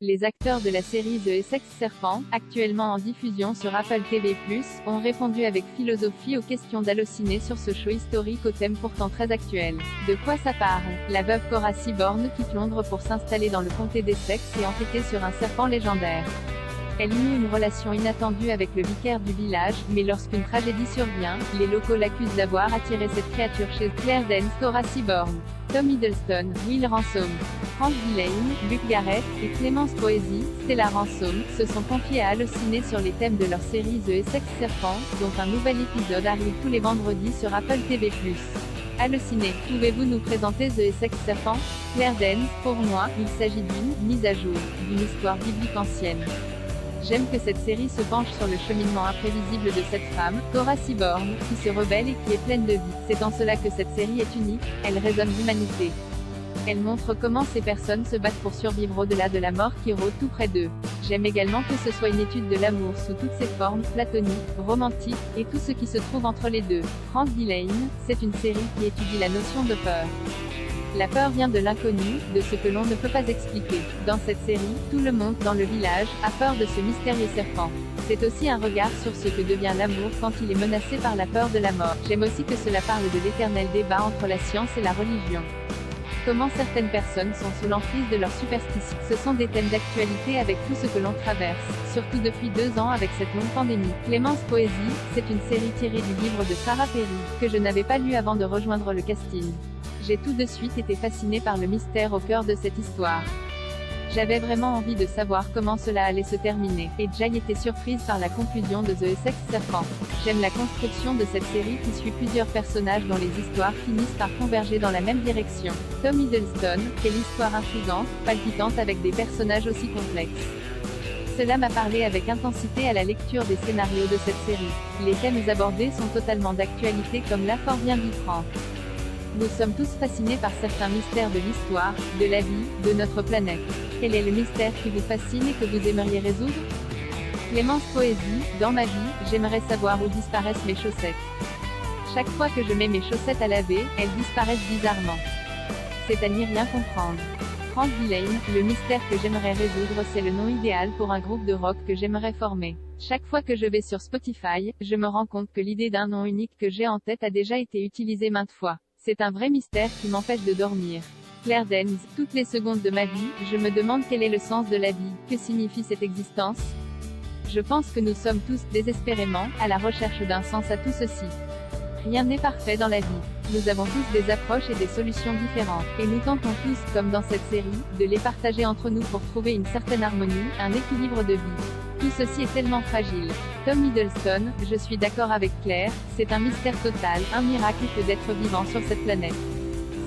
Les acteurs de la série The Essex Serpent, actuellement en diffusion sur Apple TV+, ont répondu avec philosophie aux questions d'Allociné sur ce show historique au thème pourtant très actuel. De quoi ça parle? La veuve Cora Seaborn quitte Londres pour s'installer dans le comté d'Essex et enquêter sur un serpent légendaire. Elle y noue une relation inattendue avec le vicaire du village, mais lorsqu'une tragédie survient, les locaux l'accusent d'avoir attiré cette créature chez Claire Danes, Cora Seaborn, Tom Hiddleston, Will Ransom, Frank Dillane, Luke Garrett, et Clémence Poésy, Stella Ransom, se sont confiés à Allociné sur les thèmes de leur série The Essex Serpent, dont un nouvel épisode arrive tous les vendredis sur Apple TV+. Allociné, pouvez-vous nous présenter The Essex Serpent? Claire Danes, pour moi, il s'agit d'une mise à jour, d'une histoire biblique ancienne. J'aime que cette série se penche sur le cheminement imprévisible de cette femme, Cora Seaborn, qui se rebelle et qui est pleine de vie. C'est en cela que cette série est unique, elle résonne d'humanité. Elle montre comment ces personnes se battent pour survivre au-delà de la mort qui rôde tout près d'eux. J'aime également que ce soit une étude de l'amour sous toutes ses formes, platonique, romantique, et tout ce qui se trouve entre les deux. Frank Dillane, c'est une série qui étudie la notion de peur. La peur vient de l'inconnu, de ce que l'on ne peut pas expliquer. Dans cette série, tout le monde dans le village a peur de ce mystérieux serpent. C'est aussi un regard sur ce que devient l'amour quand il est menacé par la peur de la mort. J'aime aussi que cela parle de l'éternel débat entre la science et la religion. Comment certaines personnes sont sous l'emprise de leurs superstitions. Ce sont des thèmes d'actualité avec tout ce que l'on traverse, surtout depuis 2 ans avec cette longue pandémie. Clémence Poésy, c'est une série tirée du livre de Sarah Perry, que je n'avais pas lu avant de rejoindre le casting. J'ai tout de suite été fascinée par le mystère au cœur de cette histoire. J'avais vraiment envie de savoir comment cela allait se terminer, et Jay était surprise par la conclusion de The Essex Serpent. J'aime la construction de cette série qui suit plusieurs personnages dont les histoires finissent par converger dans la même direction. Tom Hiddleston, quelle histoire intrigante, palpitante avec des personnages aussi complexes. Cela m'a parlé avec intensité à la lecture des scénarios de cette série. Les thèmes abordés sont totalement d'actualité comme l'a fort bien dit Franck. Nous sommes tous fascinés par certains mystères de l'histoire, de la vie, de notre planète. Quel est le mystère qui vous fascine et que vous aimeriez résoudre? Clémence Poésy, dans ma vie, j'aimerais savoir où disparaissent mes chaussettes. Chaque fois que je mets mes chaussettes à laver, elles disparaissent bizarrement. C'est à n'y rien comprendre. Frank Dillane, le mystère que j'aimerais résoudre, c'est le nom idéal pour un groupe de rock que j'aimerais former. Chaque fois que je vais sur Spotify, je me rends compte que l'idée d'un nom unique que j'ai en tête a déjà été utilisée maintes fois. C'est un vrai mystère qui m'empêche de dormir. Claire Danes, toutes les secondes de ma vie, je me demande quel est le sens de la vie, que signifie cette existence? Je pense que nous sommes tous, désespérément, à la recherche d'un sens à tout ceci. Rien n'est parfait dans la vie. Nous avons tous des approches et des solutions différentes, et nous tentons tous, comme dans cette série, de les partager entre nous pour trouver une certaine harmonie, un équilibre de vie. Tout ceci est tellement fragile. Tom Hiddleston, je suis d'accord avec Claire, c'est un mystère total, un miracle que d'être vivant sur cette planète.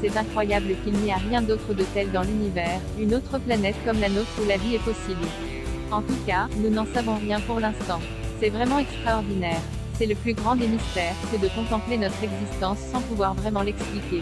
C'est incroyable qu'il n'y a rien d'autre de tel dans l'univers, une autre planète comme la nôtre où la vie est possible. En tout cas, nous n'en savons rien pour l'instant. C'est vraiment extraordinaire. C'est le plus grand des mystères, que de contempler notre existence sans pouvoir vraiment l'expliquer.